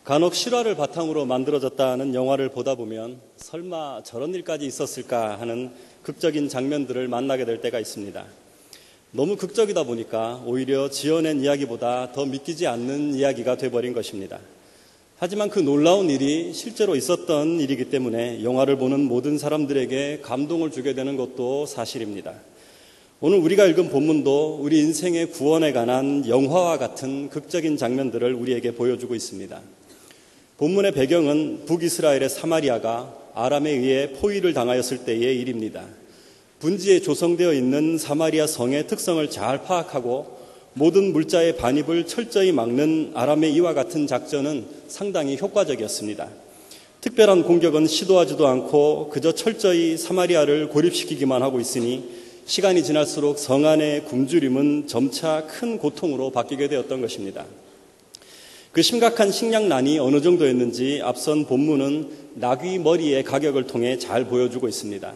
간혹 실화를 바탕으로 만들어졌다는 영화를 보다 보면 설마 저런 일까지 있었을까 하는 극적인 장면들을 만나게 될 때가 있습니다. 너무 극적이다 보니까 오히려 지어낸 이야기보다 더 믿기지 않는 이야기가 돼버린 것입니다. 하지만 그 놀라운 일이 실제로 있었던 일이기 때문에 영화를 보는 모든 사람들에게 감동을 주게 되는 것도 사실입니다. 오늘 우리가 읽은 본문도 우리 인생의 구원에 관한 영화와 같은 극적인 장면들을 우리에게 보여주고 있습니다. 본문의 배경은 북이스라엘의 사마리아가 아람에 의해 포위를 당하였을 때의 일입니다. 분지에 조성되어 있는 사마리아 성의 특성을 잘 파악하고 모든 물자의 반입을 철저히 막는 아람의 이와 같은 작전은 상당히 효과적이었습니다. 특별한 공격은 시도하지도 않고 그저 철저히 사마리아를 고립시키기만 하고 있으니 시간이 지날수록 성 안의 굶주림은 점차 큰 고통으로 바뀌게 되었던 것입니다. 그 심각한 식량난이 어느 정도였는지 앞선 본문은 나귀 머리의 가격을 통해 잘 보여주고 있습니다.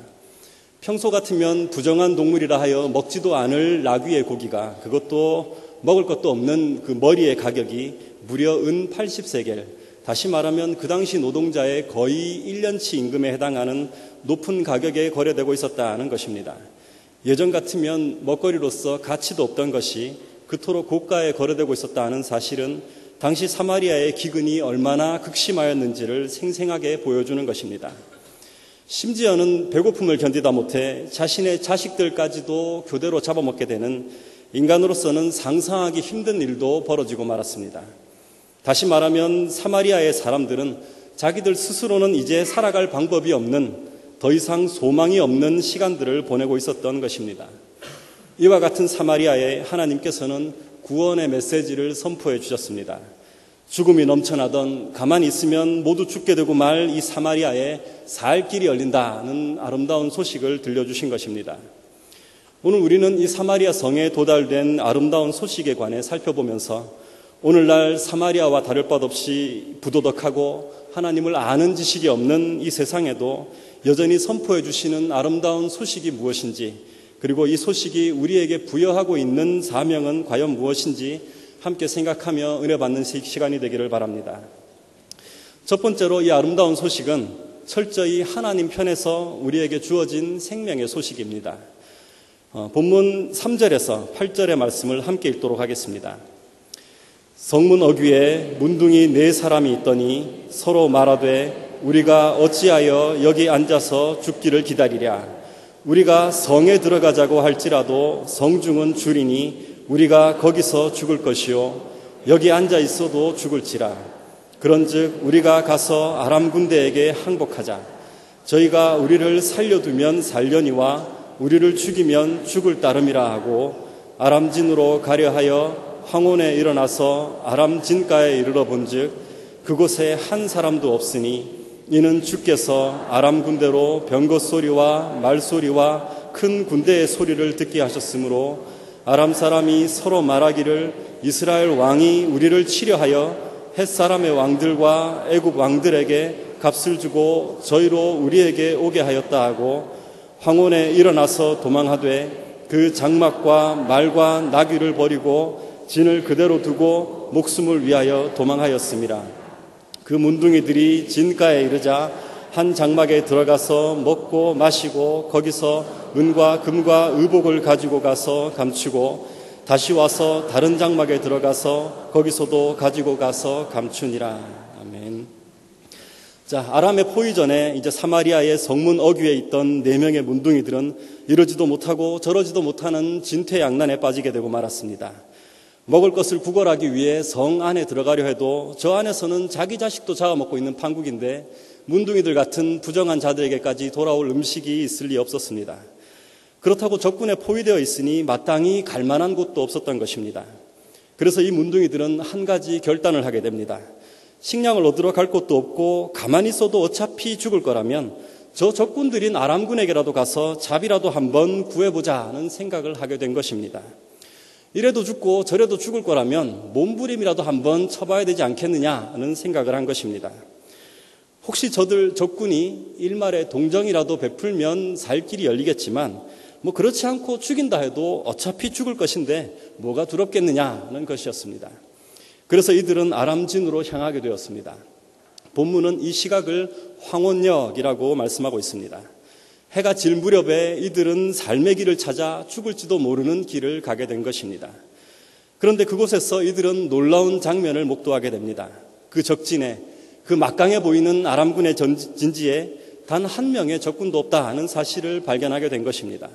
평소 같으면 부정한 동물이라 하여 먹지도 않을 나귀의 고기가, 그것도 먹을 것도 없는 그 머리의 가격이 무려 은 80세겔, 다시 말하면 그 당시 노동자의 거의 1년치 임금에 해당하는 높은 가격에 거래되고 있었다는 것입니다. 예전 같으면 먹거리로서 가치도 없던 것이 그토록 고가에 거래되고 있었다는 사실은 당시 사마리아의 기근이 얼마나 극심하였는지를 생생하게 보여주는 것입니다. 심지어는 배고픔을 견디다 못해 자신의 자식들까지도 교대로 잡아먹게 되는 인간으로서는 상상하기 힘든 일도 벌어지고 말았습니다. 다시 말하면 사마리아의 사람들은 자기들 스스로는 이제 살아갈 방법이 없는, 더 이상 소망이 없는 시간들을 보내고 있었던 것입니다. 이와 같은 사마리아에 하나님께서는 구원의 메시지를 선포해 주셨습니다. 죽음이 넘쳐나던 가만히 있으면 모두 죽게 되고 말 이 사마리아에 살 길이 열린다는 아름다운 소식을 들려주신 것입니다. 오늘 우리는 이 사마리아 성에 도달된 아름다운 소식에 관해 살펴보면서 오늘날 사마리아와 다를 바 없이 부도덕하고 하나님을 아는 지식이 없는 이 세상에도 여전히 선포해 주시는 아름다운 소식이 무엇인지, 그리고 이 소식이 우리에게 부여하고 있는 사명은 과연 무엇인지 함께 생각하며 은혜 받는 시간이 되기를 바랍니다. 첫 번째로 이 아름다운 소식은 철저히 하나님 편에서 우리에게 주어진 생명의 소식입니다. 본문 3절에서 8절의 말씀을 함께 읽도록 하겠습니다. 성문 어귀에 문둥이 4사람이 있더니 서로 말하되 우리가 어찌하여 여기 앉아서 죽기를 기다리랴. 우리가 성에 들어가자고 할지라도 성중은 줄이니 우리가 거기서 죽을 것이요 여기 앉아 있어도 죽을지라. 그런즉 우리가 가서 아람 군대에게 항복하자. 저희가 우리를 살려두면 살려니와 우리를 죽이면 죽을 따름이라 하고 아람진으로 가려 하여 황혼에 일어나서 아람 진가에 이르러 본즉 그곳에 한 사람도 없으니 이는 주께서 아람 군대로 병거 소리와 말소리와 큰 군대의 소리를 듣게 하셨으므로 아람 사람이 서로 말하기를 이스라엘 왕이 우리를 치려하여 헷사람의 왕들과 애굽 왕들에게 값을 주고 저희로 우리에게 오게 하였다 하고 황혼에 일어나서 도망하되 그 장막과 말과 나귀를 버리고 진을 그대로 두고 목숨을 위하여 도망하였습니다. 그 문둥이들이 진가에 이르자 한 장막에 들어가서 먹고 마시고 거기서 은과 금과 의복을 가지고 가서 감추고 다시 와서 다른 장막에 들어가서 거기서도 가지고 가서 감추니라. 아멘. 자, 아람의 포위 전에 이제 사마리아의 성문 어귀에 있던 4명의 문둥이들은 이러지도 못하고 저러지도 못하는 진퇴양난에 빠지게 되고 말았습니다. 먹을 것을 구걸하기 위해 성 안에 들어가려 해도 저 안에서는 자기 자식도 잡아먹고 있는 판국인데 문둥이들 같은 부정한 자들에게까지 돌아올 음식이 있을 리 없었습니다. 그렇다고 적군에 포위되어 있으니 마땅히 갈 만한 곳도 없었던 것입니다. 그래서 이 문둥이들은 한 가지 결단을 하게 됩니다. 식량을 얻으러 갈 곳도 없고 가만히 있어도 어차피 죽을 거라면 저 적군들인 아람군에게라도 가서 잡이라도 한번 구해보자는 생각을 하게 된 것입니다. 이래도 죽고 저래도 죽을 거라면 몸부림이라도 한번 쳐봐야 되지 않겠느냐는 생각을 한 것입니다. 혹시 적군이 일말의 동정이라도 베풀면 살 길이 열리겠지만 그렇지 않고 죽인다 해도 어차피 죽을 것인데 뭐가 두렵겠느냐는 것이었습니다. 그래서 이들은 아람진으로 향하게 되었습니다. 본문은 이 시각을 황혼역이라고 말씀하고 있습니다. 해가 질 무렵에 이들은 삶의 길을 찾아 죽을지도 모르는 길을 가게 된 것입니다. 그런데 그곳에서 이들은 놀라운 장면을 목도하게 됩니다. 그 적진에, 그 막강해 보이는 아람군의 진지에 단 한 명의 적군도 없다는 사실을 발견하게 된 것입니다.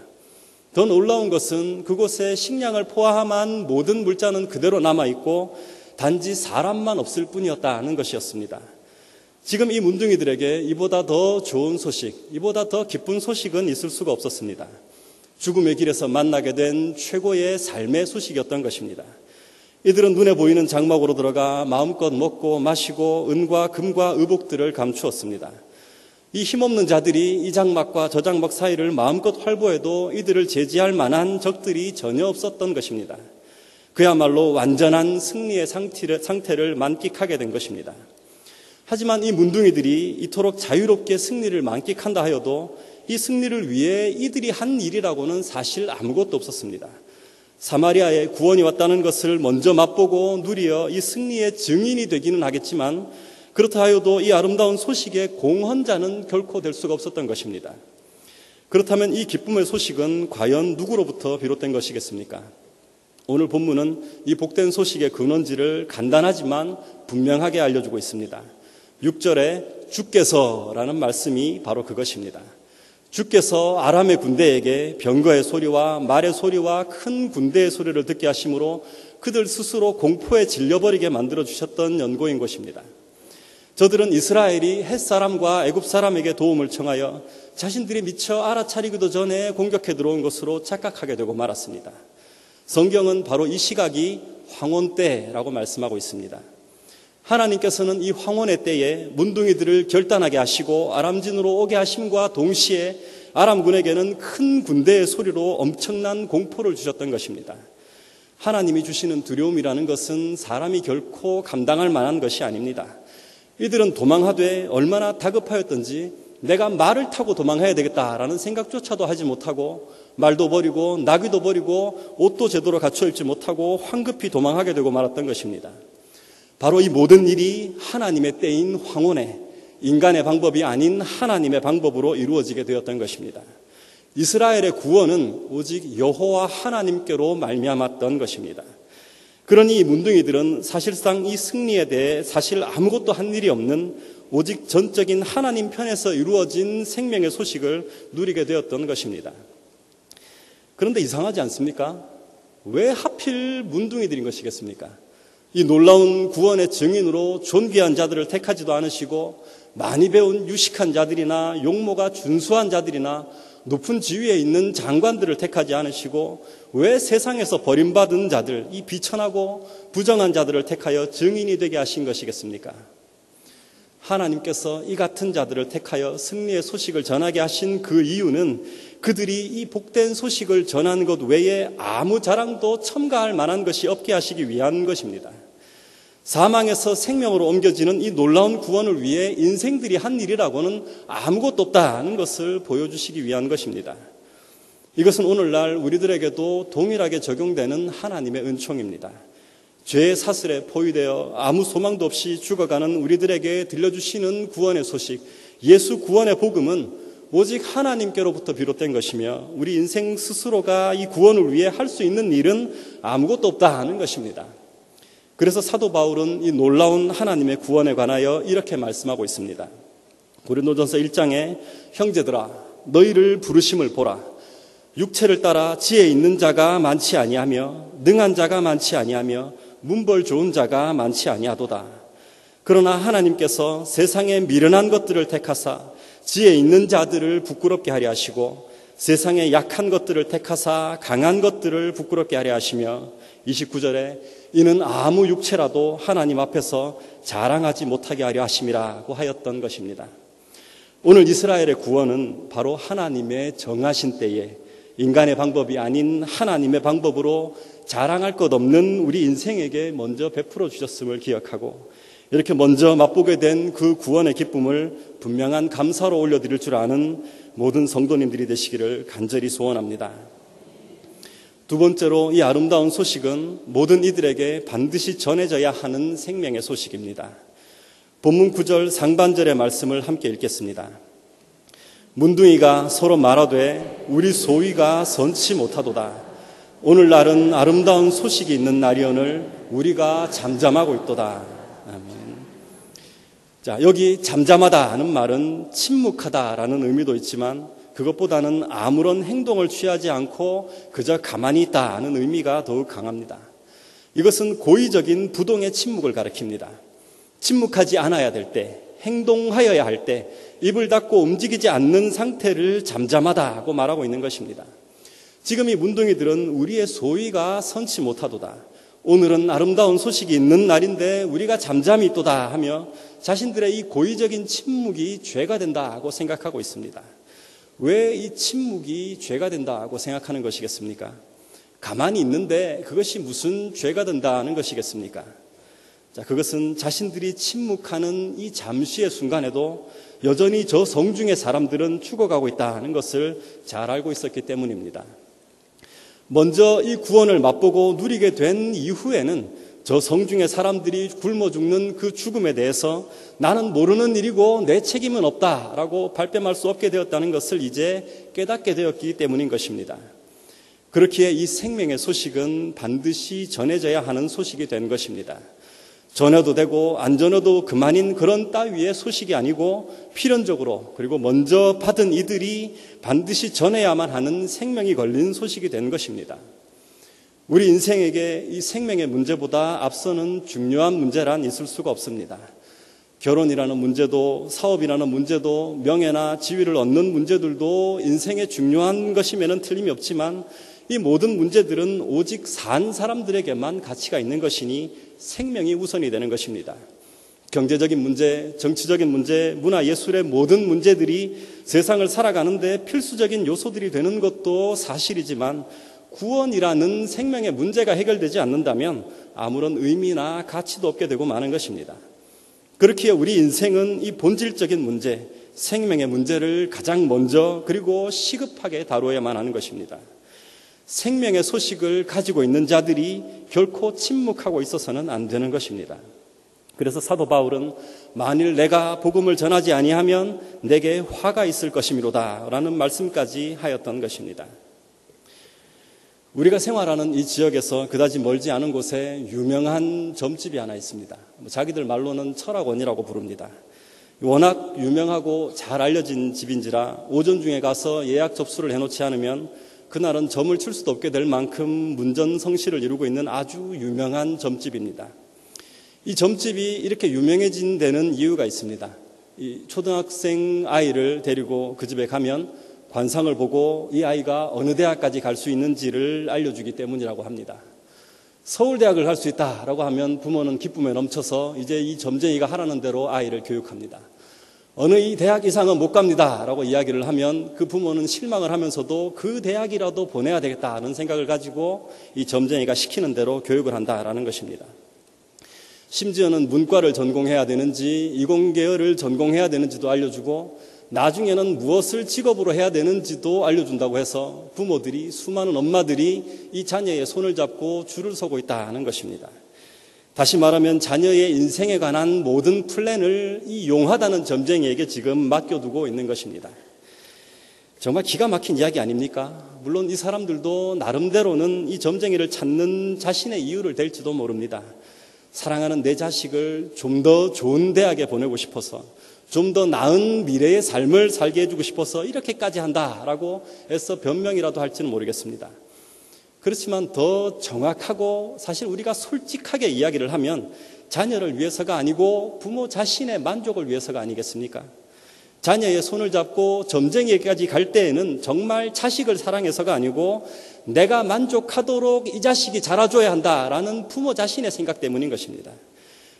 더 놀라운 것은 그곳에 식량을 포함한 모든 물자는 그대로 남아있고 단지 사람만 없을 뿐이었다는 것이었습니다. 지금 이 문둥이들에게 이보다 더 좋은 소식, 이보다 더 기쁜 소식은 있을 수가 없었습니다. 죽음의 길에서 만나게 된 최고의 삶의 소식이었던 것입니다. 이들은 눈에 보이는 장막으로 들어가 마음껏 먹고 마시고 은과 금과 의복들을 감추었습니다. 이 힘없는 자들이 이 장막과 저 장막 사이를 마음껏 활보해도 이들을 제지할 만한 적들이 전혀 없었던 것입니다. 그야말로 완전한 승리의 상태를 만끽하게 된 것입니다. 하지만 이 문둥이들이 이토록 자유롭게 승리를 만끽한다 하여도 이 승리를 위해 이들이 한 일이라고는 사실 아무것도 없었습니다. 사마리아에 구원이 왔다는 것을 먼저 맛보고 누리어 이 승리의 증인이 되기는 하겠지만 그렇다 하여도 이 아름다운 소식의 공헌자는 결코 될 수가 없었던 것입니다. 그렇다면 이 기쁨의 소식은 과연 누구로부터 비롯된 것이겠습니까? 오늘 본문은 이 복된 소식의 근원지를 간단하지만 분명하게 알려주고 있습니다. 6절에 주께서라는 말씀이 바로 그것입니다. 주께서 아람의 군대에게 병거의 소리와 말의 소리와 큰 군대의 소리를 듣게 하심으로 그들 스스로 공포에 질려버리게 만들어주셨던 연고인 것입니다. 저들은 이스라엘이 햇사람과 애굽사람에게 도움을 청하여 자신들이 미처 알아차리기도 전에 공격해 들어온 것으로 착각하게 되고 말았습니다. 성경은 바로 이 시각이 황혼 때라고 말씀하고 있습니다. 하나님께서는 이 황혼의 때에 문둥이들을 결단하게 하시고 아람진으로 오게 하심과 동시에 아람군에게는 큰 군대의 소리로 엄청난 공포를 주셨던 것입니다. 하나님이 주시는 두려움이라는 것은 사람이 결코 감당할 만한 것이 아닙니다. 이들은 도망하되 얼마나 다급하였던지 내가 말을 타고 도망해야 되겠다라는 생각조차도 하지 못하고 말도 버리고 나귀도 버리고 옷도 제대로 갖춰 입지 못하고 황급히 도망하게 되고 말았던 것입니다. 바로 이 모든 일이 하나님의 때인 황혼에 인간의 방법이 아닌 하나님의 방법으로 이루어지게 되었던 것입니다. 이스라엘의 구원은 오직 여호와 하나님께로 말미암았던 것입니다. 그러니 이 문둥이들은 사실상 이 승리에 대해 사실 아무것도 한 일이 없는 오직 전적인 하나님 편에서 이루어진 생명의 소식을 누리게 되었던 것입니다. 그런데 이상하지 않습니까? 왜 하필 문둥이들인 것이겠습니까? 이 놀라운 구원의 증인으로 존귀한 자들을 택하지도 않으시고 많이 배운 유식한 자들이나 용모가 준수한 자들이나 높은 지위에 있는 장관들을 택하지 않으시고 왜 세상에서 버림받은 자들, 이 비천하고 부정한 자들을 택하여 증인이 되게 하신 것이겠습니까? 하나님께서 이 같은 자들을 택하여 승리의 소식을 전하게 하신 그 이유는 그들이 이 복된 소식을 전한 것 외에 아무 자랑도 첨가할 만한 것이 없게 하시기 위한 것입니다. 사망에서 생명으로 옮겨지는 이 놀라운 구원을 위해 인생들이 한 일이라고는 아무것도 없다는 것을 보여주시기 위한 것입니다. 이것은 오늘날 우리들에게도 동일하게 적용되는 하나님의 은총입니다. 죄의 사슬에 포위되어 아무 소망도 없이 죽어가는 우리들에게 들려주시는 구원의 소식, 예수 구원의 복음은 오직 하나님께로부터 비롯된 것이며 우리 인생 스스로가 이 구원을 위해 할 수 있는 일은 아무것도 없다는 것입니다. 그래서 사도 바울은 이 놀라운 하나님의 구원에 관하여 이렇게 말씀하고 있습니다. 고린도전서 1장에 형제들아 너희를 부르심을 보라. 육체를 따라 지혜 있는 자가 많지 아니하며 능한 자가 많지 아니하며 문벌 좋은 자가 많지 아니하도다. 그러나 하나님께서 세상의 미련한 것들을 택하사 지혜 있는 자들을 부끄럽게 하려 하시고 세상의 약한 것들을 택하사 강한 것들을 부끄럽게 하려 하시며 29절에 이는 아무 육체라도 하나님 앞에서 자랑하지 못하게 하려 하심이라고 하였던 것입니다. 오늘 이스라엘의 구원은 바로 하나님의 정하신 때에 인간의 방법이 아닌 하나님의 방법으로 자랑할 것 없는 우리 인생에게 먼저 베풀어 주셨음을 기억하고 이렇게 먼저 맛보게 된 그 구원의 기쁨을 분명한 감사로 올려드릴 줄 아는 모든 성도님들이 되시기를 간절히 소원합니다. 두 번째로 이 아름다운 소식은 모든 이들에게 반드시 전해져야 하는 생명의 소식입니다. 본문 9절 상반절의 말씀을 함께 읽겠습니다. 문둥이가 서로 말하되 우리 소위가 선치 못하도다. 오늘날은 아름다운 소식이 있는 날이오늘 우리가 잠잠하고 있도다. 아멘. 자, 여기 잠잠하다 하는 말은 침묵하다라는 의미도 있지만 그것보다는 아무런 행동을 취하지 않고 그저 가만히 있다는 의미가 더욱 강합니다. 이것은 고의적인 부동의 침묵을 가리킵니다. 침묵하지 않아야 될 때, 행동하여야 할 때 입을 닫고 움직이지 않는 상태를 잠잠하다고 말하고 있는 것입니다. 지금 이 문둥이들은 우리의 소위가 선치 못하도다. 오늘은 아름다운 소식이 있는 날인데 우리가 잠잠히 있도다 하며 자신들의 이 고의적인 침묵이 죄가 된다고 생각하고 있습니다. 왜 이 침묵이 죄가 된다고 생각하는 것이겠습니까? 가만히 있는데 그것이 무슨 죄가 된다는 것이겠습니까? 자, 그것은 자신들이 침묵하는 이 잠시의 순간에도 여전히 저 성중의 사람들은 죽어가고 있다는 것을 잘 알고 있었기 때문입니다. 먼저 이 구원을 맛보고 누리게 된 이후에는 저 성중의 사람들이 굶어 죽는 그 죽음에 대해서 나는 모르는 일이고 내 책임은 없다라고 발뺌할 수 없게 되었다는 것을 이제 깨닫게 되었기 때문인 것입니다. 그렇기에 이 생명의 소식은 반드시 전해져야 하는 소식이 된 것입니다. 전해도 되고 안 전해도 그만인 그런 따위의 소식이 아니고 필연적으로 그리고 먼저 받은 이들이 반드시 전해야만 하는 생명이 걸린 소식이 된 것입니다. 우리 인생에게 이 생명의 문제보다 앞서는 중요한 문제란 있을 수가 없습니다. 결혼이라는 문제도 사업이라는 문제도 명예나 지위를 얻는 문제들도 인생의 중요한 것임에는 틀림이 없지만 이 모든 문제들은 오직 산 사람들에게만 가치가 있는 것이니 생명이 우선이 되는 것입니다. 경제적인 문제, 정치적인 문제, 문화 예술의 모든 문제들이 세상을 살아가는데 필수적인 요소들이 되는 것도 사실이지만 구원이라는 생명의 문제가 해결되지 않는다면 아무런 의미나 가치도 없게 되고 마는 것입니다. 그렇기에 우리 인생은 이 본질적인 문제, 생명의 문제를 가장 먼저 그리고 시급하게 다루어야만 하는 것입니다. 생명의 소식을 가지고 있는 자들이 결코 침묵하고 있어서는 안 되는 것입니다. 그래서 사도 바울은 만일 내가 복음을 전하지 아니하면 내게 화가 있을 것이미로다 라는 말씀까지 하였던 것입니다. 우리가 생활하는 이 지역에서 그다지 멀지 않은 곳에 유명한 점집이 하나 있습니다. 자기들 말로는 철학원이라고 부릅니다. 워낙 유명하고 잘 알려진 집인지라 오전 중에 가서 예약 접수를 해놓지 않으면 그날은 점을 칠 수도 없게 될 만큼 문전성시를 이루고 있는 아주 유명한 점집입니다. 이 점집이 이렇게 유명해진 데는 이유가 있습니다. 이 초등학생 아이를 데리고 그 집에 가면 관상을 보고 이 아이가 어느 대학까지 갈 수 있는지를 알려주기 때문이라고 합니다. 서울대학을 갈 수 있다라고 하면 부모는 기쁨에 넘쳐서 이제 이 점쟁이가 하라는 대로 아이를 교육합니다. 어느 이 대학 이상은 못 갑니다라고 이야기를 하면 그 부모는 실망을 하면서도 그 대학이라도 보내야 되겠다는 생각을 가지고 이 점쟁이가 시키는 대로 교육을 한다라는 것입니다. 심지어는 문과를 전공해야 되는지 이공계열을 전공해야 되는지도 알려주고 나중에는 무엇을 직업으로 해야 되는지도 알려준다고 해서 부모들이, 수많은 엄마들이 이 자녀의 손을 잡고 줄을 서고 있다는 것입니다. 다시 말하면 자녀의 인생에 관한 모든 플랜을 이 용하다는 점쟁이에게 지금 맡겨두고 있는 것입니다. 정말 기가 막힌 이야기 아닙니까? 물론 이 사람들도 나름대로는 이 점쟁이를 찾는 자신의 이유를 댈지도 모릅니다. 사랑하는 내 자식을 좀 더 좋은 대학에 보내고 싶어서 좀 더 나은 미래의 삶을 살게 해주고 싶어서 이렇게까지 한다라고 해서 변명이라도 할지는 모르겠습니다. 그렇지만 더 정확하고 사실 우리가 솔직하게 이야기를 하면 자녀를 위해서가 아니고 부모 자신의 만족을 위해서가 아니겠습니까? 자녀의 손을 잡고 점쟁이까지 갈 때에는 정말 자식을 사랑해서가 아니고 내가 만족하도록 이 자식이 자라줘야 한다라는 부모 자신의 생각 때문인 것입니다.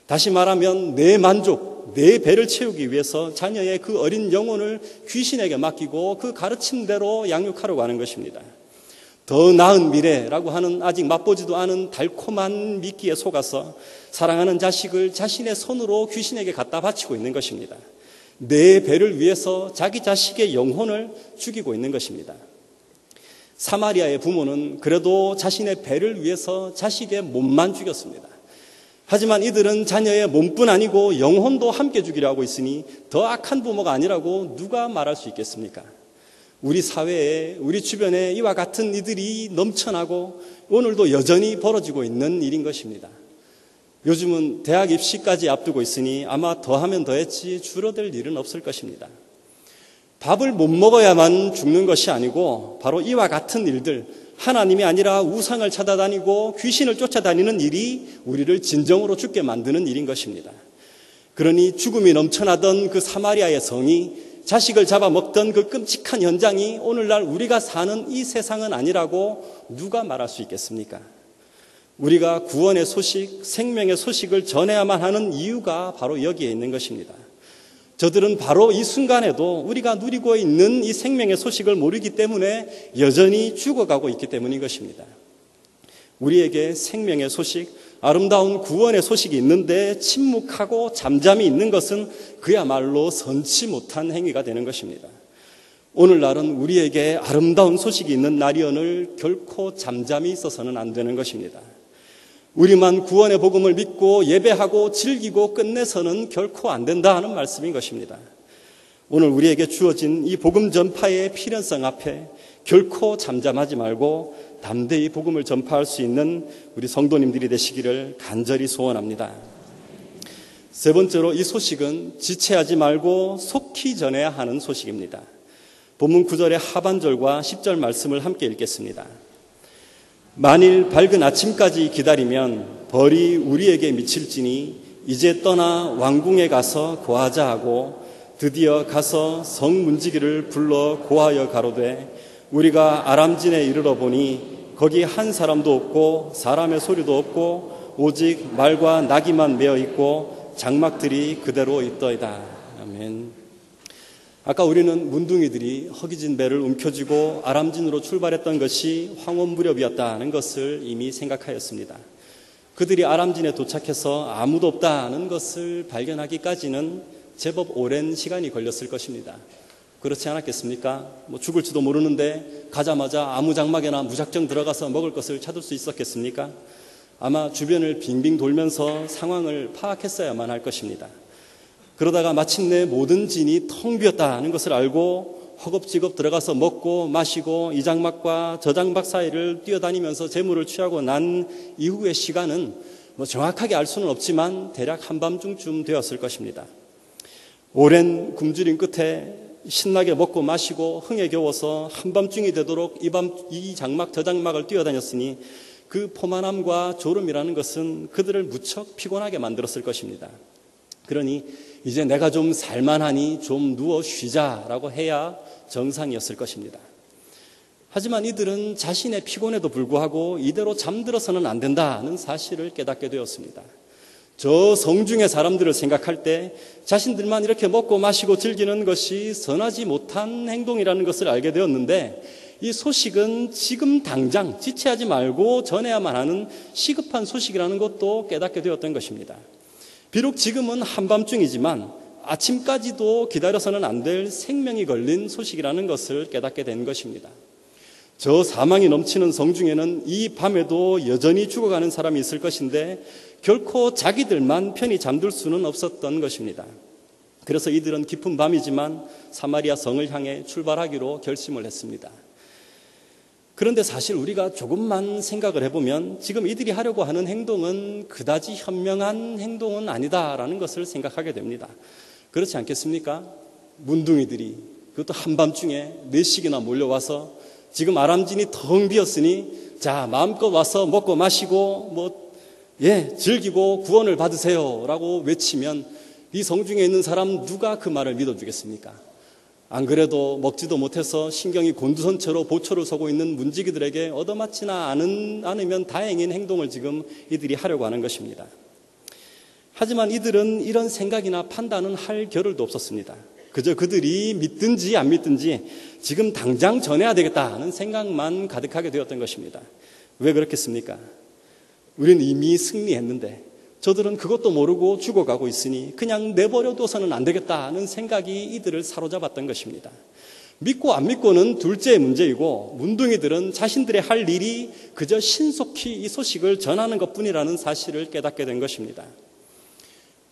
다시 말하면 내 만족, 내 배를 채우기 위해서 자녀의 그 어린 영혼을 귀신에게 맡기고 그 가르침대로 양육하려고 하는 것입니다. 더 나은 미래라고 하는 아직 맛보지도 않은 달콤한 미끼에 속아서 사랑하는 자식을 자신의 손으로 귀신에게 갖다 바치고 있는 것입니다. 내 배를 위해서 자기 자식의 영혼을 죽이고 있는 것입니다. 사마리아의 부모는 그래도 자신의 배를 위해서 자식의 몸만 죽였습니다. 하지만 이들은 자녀의 몸뿐 아니고 영혼도 함께 죽이려 하고 있으니 더 악한 부모가 아니라고 누가 말할 수 있겠습니까? 우리 사회에, 우리 주변에 이와 같은 이들이 넘쳐나고 오늘도 여전히 벌어지고 있는 일인 것입니다. 요즘은 대학 입시까지 앞두고 있으니 아마 더하면 더했지 줄어들 일은 없을 것입니다. 밥을 못 먹어야만 죽는 것이 아니고 바로 이와 같은 일들, 하나님이 아니라 우상을 찾아다니고 귀신을 쫓아다니는 일이 우리를 진정으로 죽게 만드는 일인 것입니다. 그러니 죽음이 넘쳐나던 그 사마리아의 성이 자식을 잡아먹던 그 끔찍한 현장이 오늘날 우리가 사는 이 세상은 아니라고 누가 말할 수 있겠습니까? 우리가 구원의 소식, 생명의 소식을 전해야만 하는 이유가 바로 여기에 있는 것입니다. 저들은 바로 이 순간에도 우리가 누리고 있는 이 생명의 소식을 모르기 때문에 여전히 죽어가고 있기 때문인 것입니다. 우리에게 생명의 소식, 아름다운 구원의 소식이 있는데 침묵하고 잠잠히 있는 것은 그야말로 선치 못한 행위가 되는 것입니다. 오늘날은 우리에게 아름다운 소식이 있는 날이오늘 결코 잠잠히 있어서는 안 되는 것입니다. 우리만 구원의 복음을 믿고 예배하고 즐기고 끝내서는 결코 안 된다 하는 말씀인 것입니다. 오늘 우리에게 주어진 이 복음 전파의 필연성 앞에 결코 잠잠하지 말고 담대히 복음을 전파할 수 있는 우리 성도님들이 되시기를 간절히 소원합니다. 세 번째로 이 소식은 지체하지 말고 속히 전해야 하는 소식입니다. 본문 9절의 하반절과 10절 말씀을 함께 읽겠습니다. 만일 밝은 아침까지 기다리면 벌이 우리에게 미칠지니 이제 떠나 왕궁에 가서 고하자 하고 드디어 가서 성문지기를 불러 고하여 가로되 우리가 아람진에 이르러 보니 거기 한 사람도 없고 사람의 소리도 없고 오직 말과 나귀만 메어 있고 장막들이 그대로 있더이다. 아멘. 아까 우리는 문둥이들이 허기진 배를 움켜쥐고 아람진으로 출발했던 것이 황혼 무렵이었다는 것을 이미 생각하였습니다. 그들이 아람진에 도착해서 아무도 없다는 것을 발견하기까지는 제법 오랜 시간이 걸렸을 것입니다. 그렇지 않았겠습니까? 죽을지도 모르는데 가자마자 아무 장막에나 무작정 들어가서 먹을 것을 찾을 수 있었겠습니까? 아마 주변을 빙빙 돌면서 상황을 파악했어야만 할 것입니다. 그러다가 마침내 모든 진이 텅 비었다는 것을 알고 허겁지겁 들어가서 먹고 마시고 이 장막과 저 장막 사이를 뛰어다니면서 재물을 취하고 난 이후의 시간은 정확하게 알 수는 없지만 대략 한밤중쯤 되었을 것입니다. 오랜 굶주림 끝에 신나게 먹고 마시고 흥에 겨워서 한밤중이 되도록 이 장막 저 장막을 뛰어다녔으니 그 포만함과 졸음이라는 것은 그들을 무척 피곤하게 만들었을 것입니다. 그러니 이제 내가 좀 살만하니 좀 누워 쉬자라고 해야 정상이었을 것입니다. 하지만 이들은 자신의 피곤에도 불구하고 이대로 잠들어서는 안 된다는 사실을 깨닫게 되었습니다. 저 성중의 사람들을 생각할 때 자신들만 이렇게 먹고 마시고 즐기는 것이 선하지 못한 행동이라는 것을 알게 되었는데 이 소식은 지금 당장 지체하지 말고 전해야만 하는 시급한 소식이라는 것도 깨닫게 되었던 것입니다. 비록 지금은 한밤중이지만 아침까지도 기다려서는 안 될 생명이 걸린 소식이라는 것을 깨닫게 된 것입니다. 저 사망이 넘치는 성중에는 이 밤에도 여전히 죽어가는 사람이 있을 것인데 결코 자기들만 편히 잠들 수는 없었던 것입니다. 그래서 이들은 깊은 밤이지만 사마리아 성을 향해 출발하기로 결심을 했습니다. 그런데 사실 우리가 조금만 생각을 해보면 지금 이들이 하려고 하는 행동은 그다지 현명한 행동은 아니다라는 것을 생각하게 됩니다. 그렇지 않겠습니까? 문둥이들이 그것도 한밤중에 4씩이나 몰려와서 지금 아람진이 텅 비었으니 자 마음껏 와서 먹고 마시고 즐기고 구원을 받으세요 라고 외치면 이 성중에 있는 사람 누가 그 말을 믿어주겠습니까? 안 그래도 먹지도 못해서 신경이 곤두선처로 보초를 서고 있는 문지기들에게 얻어맞지나 않으면 다행인 행동을 지금 이들이 하려고 하는 것입니다. 하지만 이들은 이런 생각이나 판단은 할 겨를도 없었습니다. 그저 그들이 믿든지 안 믿든지 지금 당장 전해야 되겠다는 생각만 가득하게 되었던 것입니다. 왜 그렇겠습니까? 우리는 이미 승리했는데 저들은 그것도 모르고 죽어가고 있으니 그냥 내버려둬서는 안 되겠다는 생각이 이들을 사로잡았던 것입니다. 믿고 안 믿고는 둘째의 문제이고 문둥이들은 자신들의 할 일이 그저 신속히 이 소식을 전하는 것뿐이라는 사실을 깨닫게 된 것입니다.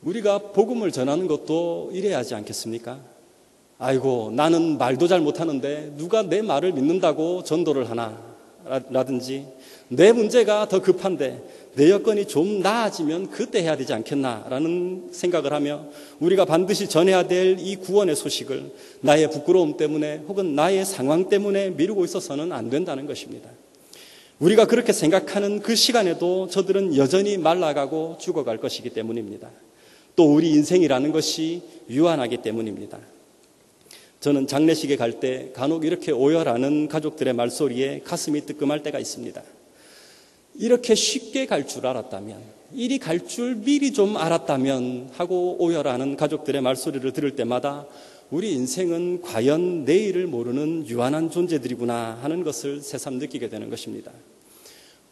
우리가 복음을 전하는 것도 이래야 하지 않겠습니까? 아이고, 나는 말도 잘 못하는데 누가 내 말을 믿는다고 전도를 하나? 라든지 내 문제가 더 급한데 내 여건이 좀 나아지면 그때 해야 되지 않겠나라는 생각을 하며 우리가 반드시 전해야 될 이 구원의 소식을 나의 부끄러움 때문에 혹은 나의 상황 때문에 미루고 있어서는 안 된다는 것입니다. 우리가 그렇게 생각하는 그 시간에도 저들은 여전히 말라가고 죽어갈 것이기 때문입니다. 또 우리 인생이라는 것이 유한하기 때문입니다. 저는 장례식에 갈 때 간혹 이렇게 오열하는 가족들의 말소리에 가슴이 뜨끔할 때가 있습니다. 이렇게 쉽게 갈 줄 알았다면, 이리 갈 줄 미리 좀 알았다면 하고 오열하는 가족들의 말소리를 들을 때마다 우리 인생은 과연 내일을 모르는 유한한 존재들이구나 하는 것을 새삼 느끼게 되는 것입니다.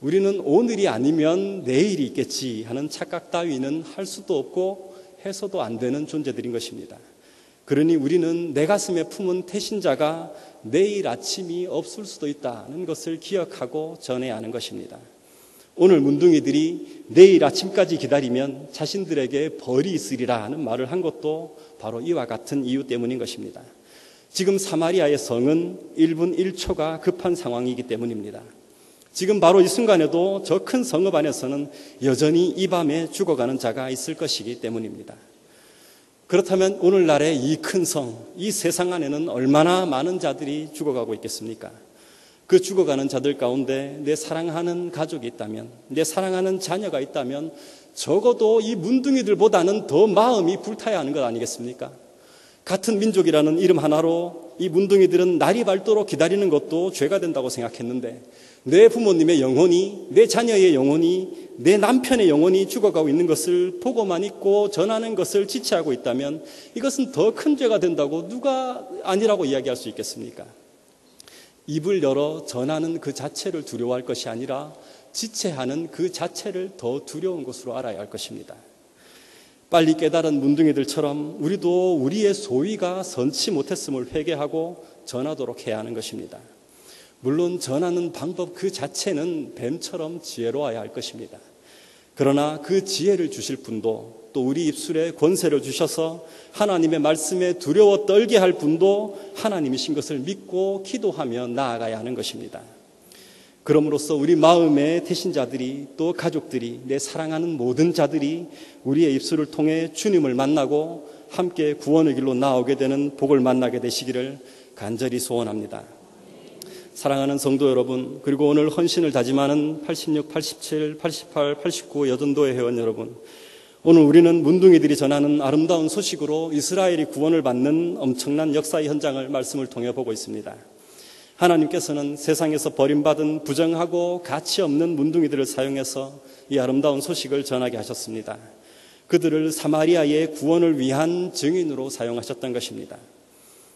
우리는 오늘이 아니면 내일이 있겠지 하는 착각 따위는 할 수도 없고 해서도 안 되는 존재들인 것입니다. 그러니 우리는 내 가슴에 품은 태신자가 내일 아침이 없을 수도 있다는 것을 기억하고 전해야 하는 것입니다. 오늘 문둥이들이 내일 아침까지 기다리면 자신들에게 벌이 있으리라 하는 말을 한 것도 바로 이와 같은 이유 때문인 것입니다. 지금 사마리아의 성은 1분 1초가 급한 상황이기 때문입니다. 지금 바로 이 순간에도 저 큰 성읍 안에서는 여전히 이 밤에 죽어가는 자가 있을 것이기 때문입니다. 그렇다면 오늘날의 이 큰 성, 이 세상 안에는 얼마나 많은 자들이 죽어가고 있겠습니까? 그 죽어가는 자들 가운데 내 사랑하는 가족이 있다면, 내 사랑하는 자녀가 있다면 적어도 이 문둥이들보다는 더 마음이 불타야 하는 것 아니겠습니까? 같은 민족이라는 이름 하나로 이 문둥이들은 날이 밝도록 기다리는 것도 죄가 된다고 생각했는데 내 부모님의 영혼이, 내 자녀의 영혼이, 내 남편의 영혼이 죽어가고 있는 것을 보고만 있고 전하는 것을 지체하고 있다면 이것은 더 큰 죄가 된다고 누가 아니라고 이야기할 수 있겠습니까? 입을 열어 전하는 그 자체를 두려워할 것이 아니라 지체하는 그 자체를 더 두려운 것으로 알아야 할 것입니다. 빨리 깨달은 문둥이들처럼 우리도 우리의 소위가 선치 못했음을 회개하고 전하도록 해야 하는 것입니다. 물론 전하는 방법 그 자체는 뱀처럼 지혜로워야 할 것입니다. 그러나 그 지혜를 주실 분도 또 우리 입술에 권세를 주셔서 하나님의 말씀에 두려워 떨게 할 분도 하나님이신 것을 믿고 기도하며 나아가야 하는 것입니다. 그럼으로써 우리 마음의 태신자들이 또 가족들이 내 사랑하는 모든 자들이 우리의 입술을 통해 주님을 만나고 함께 구원의 길로 나아오게 되는 복을 만나게 되시기를 간절히 소원합니다. 사랑하는 성도 여러분, 그리고 오늘 헌신을 다짐하는 86, 87, 88, 89 여전도의 회원 여러분, 오늘 우리는 문둥이들이 전하는 아름다운 소식으로 이스라엘이 구원을 받는 엄청난 역사의 현장을 말씀을 통해 보고 있습니다. 하나님께서는 세상에서 버림받은 부정하고 가치 없는 문둥이들을 사용해서 이 아름다운 소식을 전하게 하셨습니다. 그들을 사마리아의 구원을 위한 증인으로 사용하셨던 것입니다.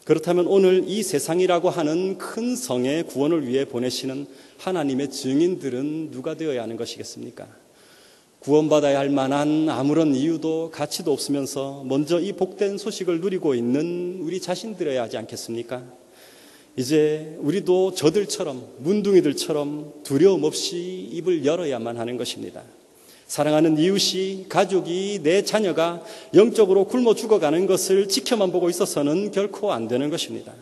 그렇다면 오늘 이 세상이라고 하는 큰 성의 구원을 위해 보내시는 하나님의 증인들은 누가 되어야 하는 것이겠습니까? 구원받아야 할 만한 아무런 이유도 가치도 없으면서 먼저 이 복된 소식을 누리고 있는 우리 자신들이어야 하지 않겠습니까? 이제 우리도 저들처럼, 문둥이들처럼 두려움 없이 입을 열어야만 하는 것입니다. 사랑하는 이웃이, 가족이, 내 자녀가 영적으로 굶어 죽어가는 것을 지켜만 보고 있어서는 결코 안 되는 것입니다.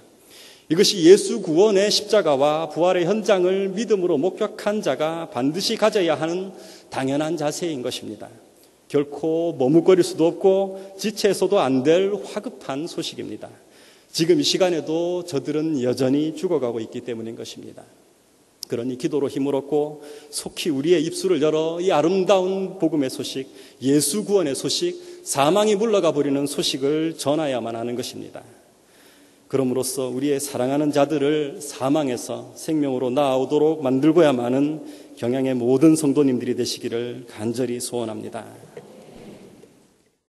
이것이 예수 구원의 십자가와 부활의 현장을 믿음으로 목격한 자가 반드시 가져야 하는 당연한 자세인 것입니다. 결코 머뭇거릴 수도 없고 지체해서도 안 될 화급한 소식입니다. 지금 이 시간에도 저들은 여전히 죽어가고 있기 때문인 것입니다. 그러니 기도로 힘을 얻고 속히 우리의 입술을 열어 이 아름다운 복음의 소식, 예수 구원의 소식, 사망이 물러가 버리는 소식을 전하야만 하는 것입니다. 그럼으로써 우리의 사랑하는 자들을 사망에서 생명으로 나아오도록 만들고야만 하는 경향의 모든 성도님들이 되시기를 간절히 소원합니다.